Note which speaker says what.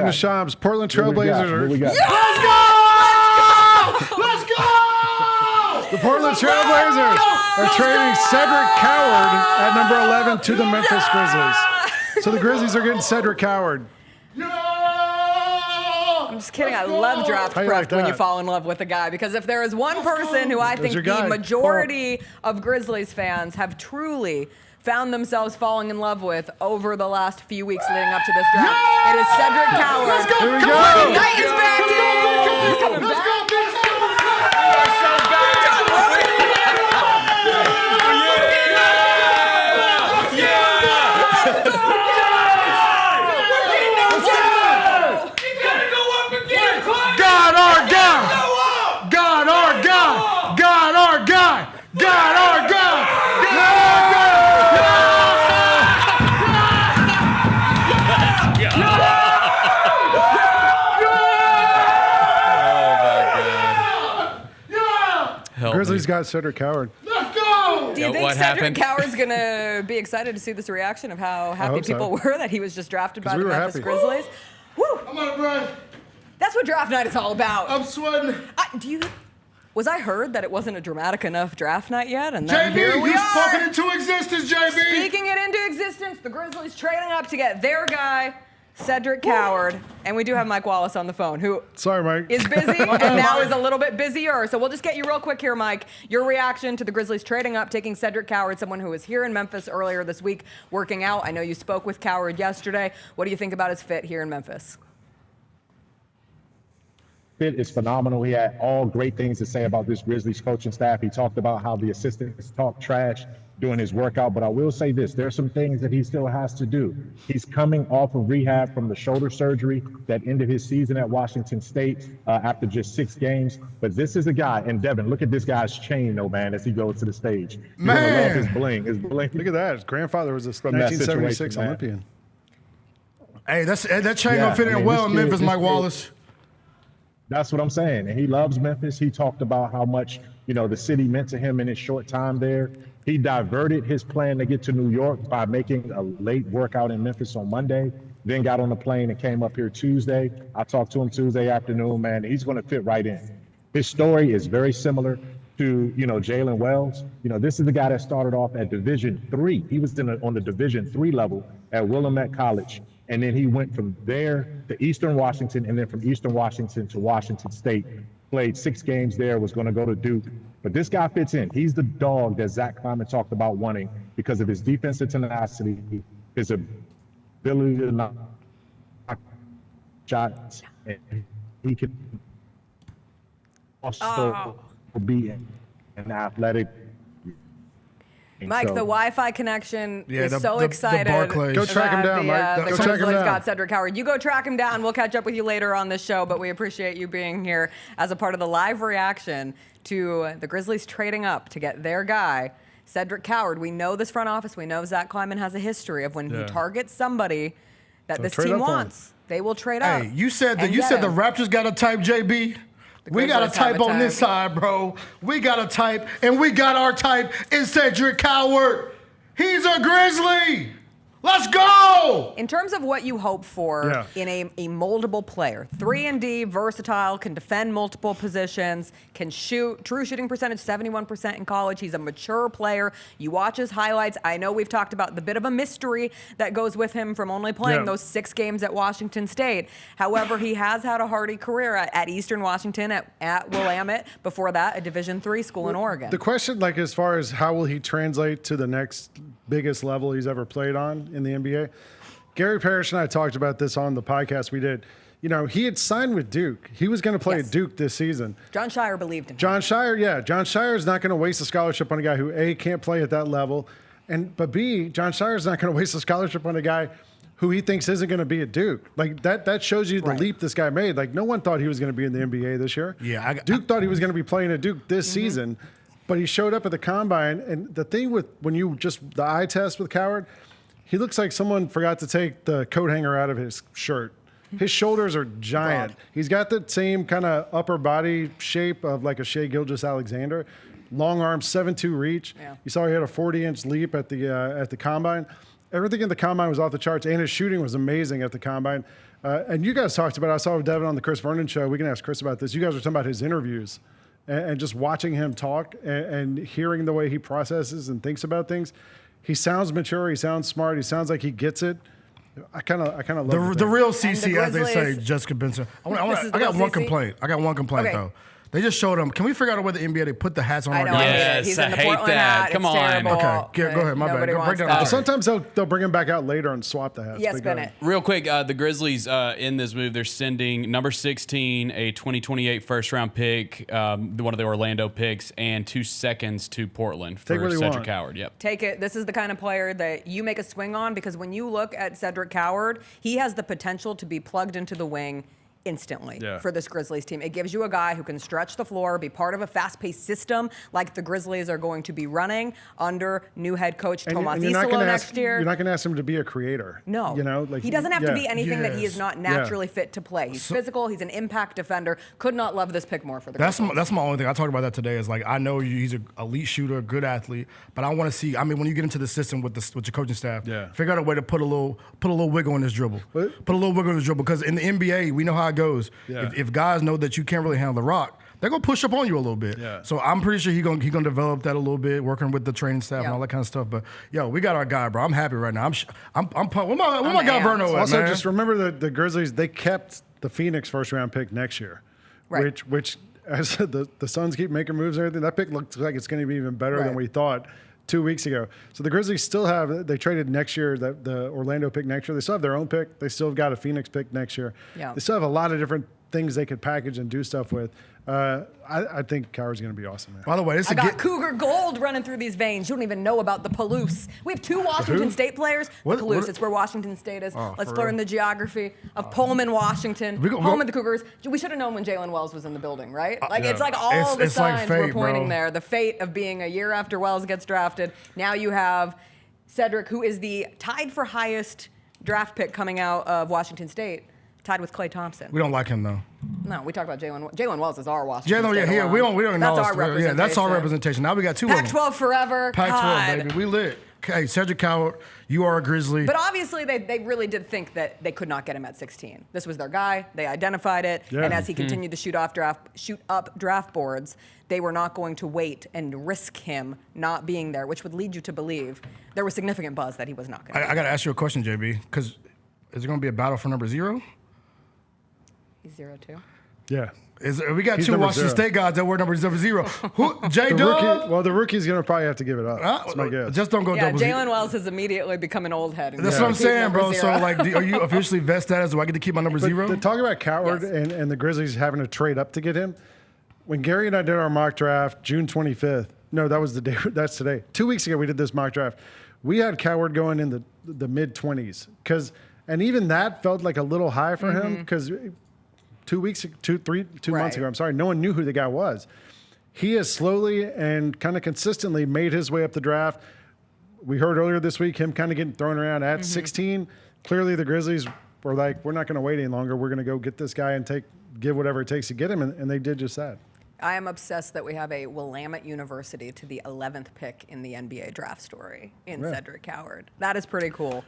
Speaker 1: According to Shams, Portland Trailblazers are.
Speaker 2: Let's go! Let's go!
Speaker 1: The Portland Trailblazers are trading Cedric Coward at number 11 to the Memphis Grizzlies. So the Grizzlies are getting Cedric Coward.
Speaker 3: I'm just kidding. I love draft prep when you fall in love with a guy, because if there is one person who I think the majority of Grizzlies fans have truly found themselves falling in love with over the last few weeks leading up to this draft, it is Cedric Coward.
Speaker 2: Let's go!
Speaker 1: Here we go!
Speaker 3: Knight is back in! He's coming back.
Speaker 1: Grizzlies got Cedric Coward.
Speaker 2: Let's go!
Speaker 3: Do you think Cedric Coward's going to be excited to see this reaction of how happy people were that he was just drafted by the Memphis Grizzlies? Woo!
Speaker 2: I'm out of breath.
Speaker 3: That's what draft night is all about.
Speaker 2: I'm sweating.
Speaker 3: Was I heard that it wasn't a dramatic enough draft night yet? And then
Speaker 2: JB,
Speaker 3: here we
Speaker 2: you
Speaker 3: are.
Speaker 2: spoken into existence, JB.
Speaker 3: Speaking it into existence, the Grizzlies trading up to get their guy, Cedric Coward. And we do have Mike Wallace on the phone, who is busy and now is a little bit busier. So we'll just get you real quick here, Mike. Your reaction to the Grizzlies trading up, taking Cedric Coward, someone who was here in Memphis earlier this week working out. I know you spoke with Coward yesterday. What do you think about his fit here in Memphis?
Speaker 4: Fit is phenomenal. He had all great things to say about this Grizzlies coaching staff. He talked about how the assistants talk trash during his workout, but I will say this, there are some things that he still has to do. He's coming off of rehab from the shoulder surgery that ended his season at Washington State after just 6 games. But this is a guy, and Devin, look at this guy's chain, though, man, as he goes to the stage. You're gonna love his bling. His bling.
Speaker 1: Look at that. His grandfather was a 1976 Olympian.
Speaker 2: Hey, that chain don't fit in well in Memphis, Mike Wallace.
Speaker 4: That's what I'm saying. And he loves Memphis. He talked about how much, the city meant to him in his short time there. He diverted his plan to get to New York by making a late workout in Memphis on Monday, then got on the plane and came up here Tuesday. I talked to him Tuesday afternoon, man. He's going to fit right in. His story is very similar to, Jalen Wells. This is the guy that started off at Division III. He was on the Division III level at Willamette College. And then he went from there to Eastern Washington, and then from Eastern Washington to Washington State. Played 6 games there, was going to go to Duke. But this guy fits in. He's the dog that Zach Kleiman talked about wanting because of his defensive tenacity, his ability to knock shots, and he can also be an athletic.
Speaker 3: Mike, the Wi-Fi connection is so excited.
Speaker 1: Go track him down, Mike.
Speaker 3: Go track him down. Got Cedric Coward. You go track him down. We'll catch up with you later on this show, but we appreciate you being here as a part of the live reaction to the Grizzlies trading up to get their guy, Cedric Coward. We know this front office. We know Zach Kleiman has a history of when he targets somebody that this team wants, they will trade up.
Speaker 2: Hey, you said the Raptors got a type, JB. We got a type on this side, bro. We got a type, and we got our type in Cedric Coward. He's a Grizzly. Let's go!
Speaker 3: In terms of what you hope for in a moldable player, 3-and-D, versatile, can defend multiple positions, can shoot, true shooting percentage 71% in college. He's a mature player. You watch his highlights. I know we've talked about the bit of a mystery that goes with him from only playing those 6 games at Washington State. However, he has had a hardy career at Eastern Washington, at Willamette. Before that, a Division III school in Oregon.
Speaker 1: The question, as far as how will he translate to the next biggest level he's ever played on in the NBA. Gary Parrish and I talked about this on the podcast we did. He had signed with Duke. He was going to play at Duke this season.
Speaker 3: John Shire believed in him.
Speaker 1: John Shire is not going to waste a scholarship on a guy who, A, can't play at that level, but B, John Shire is not going to waste a scholarship on a guy who he thinks isn't going to be at Duke. That shows you the leap this guy made. No one thought he was going to be in the NBA this year.
Speaker 2: Yeah,
Speaker 1: Duke thought he was going to be playing at Duke this season. But he showed up at the combine, and the thing with the eye test with Coward, he looks like someone forgot to take the coat hanger out of his shirt. His shoulders are giant. Broad. He's got the same kind of upper body shape of like a Shai Gilgeous-Alexander. Long arms, 7'2" reach. Yeah. You saw he had a 40-inch leap at the combine. everything in the combine was off the charts, and his shooting was amazing at the combine. And you guys talked about, I saw Devin on the Chris Vernon show. We can ask Chris about this. You guys were talking about his interviews and just watching him talk and hearing the way he processes and thinks about things. He sounds mature. He sounds smart. He sounds like he gets it. I kind of love
Speaker 2: the real CC,
Speaker 3: the
Speaker 2: as they say,
Speaker 3: Grizzlies-
Speaker 2: Jessica Benson. I
Speaker 3: This is the
Speaker 2: got
Speaker 3: real
Speaker 2: one
Speaker 3: CC?
Speaker 2: complaint. I got one complaint
Speaker 3: Okay.
Speaker 2: though. They just showed him. Can we figure out a way the NBA they put the hats on
Speaker 3: I
Speaker 2: our
Speaker 3: know.
Speaker 2: guys?
Speaker 3: I hate it.
Speaker 5: Yes,
Speaker 3: He's
Speaker 5: I
Speaker 3: in the
Speaker 5: hate
Speaker 3: Portland
Speaker 5: that.
Speaker 3: hat.
Speaker 5: Come
Speaker 3: It's
Speaker 5: on.
Speaker 3: terrible.
Speaker 2: Okay, go ahead. My bad.
Speaker 3: Nobody
Speaker 2: Go
Speaker 3: wants
Speaker 2: break down
Speaker 3: that.
Speaker 2: the
Speaker 1: Sometimes they'll bring him back out later and swap the hats.
Speaker 3: Yes,
Speaker 1: But go ahead.
Speaker 3: Bennett.
Speaker 5: Real quick, the Grizzlies in this move, they're sending number 16, a 2028 first-round pick, one of the Orlando picks, and 2 seconds to Portland
Speaker 1: Take
Speaker 5: for
Speaker 1: what you
Speaker 5: Cedric
Speaker 1: want.
Speaker 5: Coward. Yep.
Speaker 3: Take it. This is the kind of player that you make a swing on, because when you look at Cedric Coward, he has the potential to be plugged into the wing instantly for this Grizzlies team. It gives you a guy who can stretch the floor, be part of a fast-paced system like the Grizzlies are going to be running under new head coach Tomas
Speaker 1: you're not
Speaker 3: Isolo
Speaker 1: gonna
Speaker 3: next
Speaker 1: ask,
Speaker 3: year.
Speaker 1: You're not going to ask him to be a creator.
Speaker 3: No,
Speaker 1: You know, like
Speaker 3: he doesn't have to be
Speaker 1: yeah.
Speaker 3: anything that he is
Speaker 2: Yes.
Speaker 3: not naturally fit to play. He's physical. He's an impact defender. Could not love this pick more for the Grizzlies.
Speaker 2: That's my only thing. I talked about that today. Is like, I know he's an elite shooter, a good athlete, but I want to see. I mean, when you get into the system with your coaching staff, figure out a way to put a little wiggle in this dribble.
Speaker 1: What?
Speaker 2: Put a little wiggle in this dribble, because in the NBA we know how it goes.
Speaker 1: Yeah.
Speaker 2: If guys know that you can't really handle the rock, they're gonna push up on you a little bit.
Speaker 1: Yeah.
Speaker 2: So I'm pretty sure he's gonna develop that a little bit, working with the training staff and all that kind of stuff. But yo, we got our guy, bro. I'm happy right now. I'm pumped. Where my guy
Speaker 3: amped.
Speaker 2: Vernon at,
Speaker 1: Also,
Speaker 2: man?
Speaker 1: just remember the Grizzlies, they kept the Phoenix first-round pick next year,
Speaker 3: Right.
Speaker 1: which as the Suns keep making moves and everything, that pick looks like it's going to be even better than
Speaker 3: Right.
Speaker 1: we thought 2 weeks ago. So the Grizzlies still have, they traded next year, the Orlando pick next year. They still have their own pick. They still have got a Phoenix pick next year.
Speaker 3: Yeah.
Speaker 1: They still have a lot of different things they could package and do stuff with. I think Coward's going to be awesome, man.
Speaker 2: By the way, this
Speaker 3: I
Speaker 2: is
Speaker 3: got Cougar gold running through these veins. You don't even know about the Palouse. We have 2 Washington State players.
Speaker 2: What-
Speaker 3: The Palouse,
Speaker 2: what-
Speaker 3: it's where Washington State is.
Speaker 2: Oh,
Speaker 3: Let's
Speaker 2: for
Speaker 3: learn
Speaker 2: real?
Speaker 3: the geography of Pullman, Washington.
Speaker 2: We go-
Speaker 3: Home of the Cougars. We should have known when Jalen Wells was in the building, right? Like,
Speaker 1: yeah.
Speaker 3: it's like all the
Speaker 2: It's like
Speaker 3: signs were
Speaker 2: fate,
Speaker 3: pointing
Speaker 2: bro.
Speaker 3: there. The fate of being a year after Wells gets drafted. Now you have Cedric, who is the tied for highest draft pick coming out of Washington State, tied with Klay Thompson.
Speaker 2: we don't like him though.
Speaker 3: No, we talk about Jalen. Jalen Wells is our Washington
Speaker 2: Jalen,
Speaker 3: State
Speaker 2: yeah, we don't
Speaker 3: alum.
Speaker 2: know.
Speaker 3: That's our representation.
Speaker 2: Yeah, that's our representation. Now we got 2 of them.
Speaker 3: Pac-12 forever.
Speaker 2: Pac-12,
Speaker 3: God.
Speaker 2: baby. We lit. Okay, Cedric Coward, you are a Grizzly.
Speaker 3: But obviously, they really did think that they could not get him at 16. This was their guy. They identified it.
Speaker 1: Yeah.
Speaker 3: And as he continued to shoot up draft boards, they were not going to wait and risk him not being there, which would lead you to believe there was significant buzz that he was not going to.
Speaker 2: I got to ask you a question, JB, because is it going to be a battle for number 0?
Speaker 3: He's 0-2.
Speaker 1: Yeah.
Speaker 2: We got
Speaker 1: He's
Speaker 2: 2
Speaker 1: number
Speaker 2: Washington
Speaker 1: 0.
Speaker 2: State guys that were number 0. Who?
Speaker 1: The
Speaker 2: J-Dub?
Speaker 1: rookie's going to probably have to give it up. That's my guess.
Speaker 2: Just don't go
Speaker 3: Yeah,
Speaker 2: double
Speaker 3: Jalen Wells has immediately become an old head.
Speaker 2: That's what I'm saying, bro. So, like, are you officially vet status? Do I get to keep my number 0?
Speaker 1: To talk about Coward
Speaker 3: Yes.
Speaker 1: and the Grizzlies having to trade up to get him, when Gary and I did our mock draft, June 25th, no, that was the day, that's today. 2 weeks ago, we did this mock draft. We had Coward going in the mid-20s. And even that felt like a little high for him because 2 months
Speaker 3: Right.
Speaker 1: ago, I'm sorry, no one knew who the guy was. He has slowly and kind of consistently made his way up the draft. We heard earlier this week him kind of getting thrown around at 16. Clearly, the Grizzlies were like, we're not going to wait any longer. We're going to go get this guy and give whatever it takes to get him, and they did just that.
Speaker 3: I am obsessed that we have a Willamette University to the 11th pick in the NBA draft story in Cedric Coward. That is pretty cool.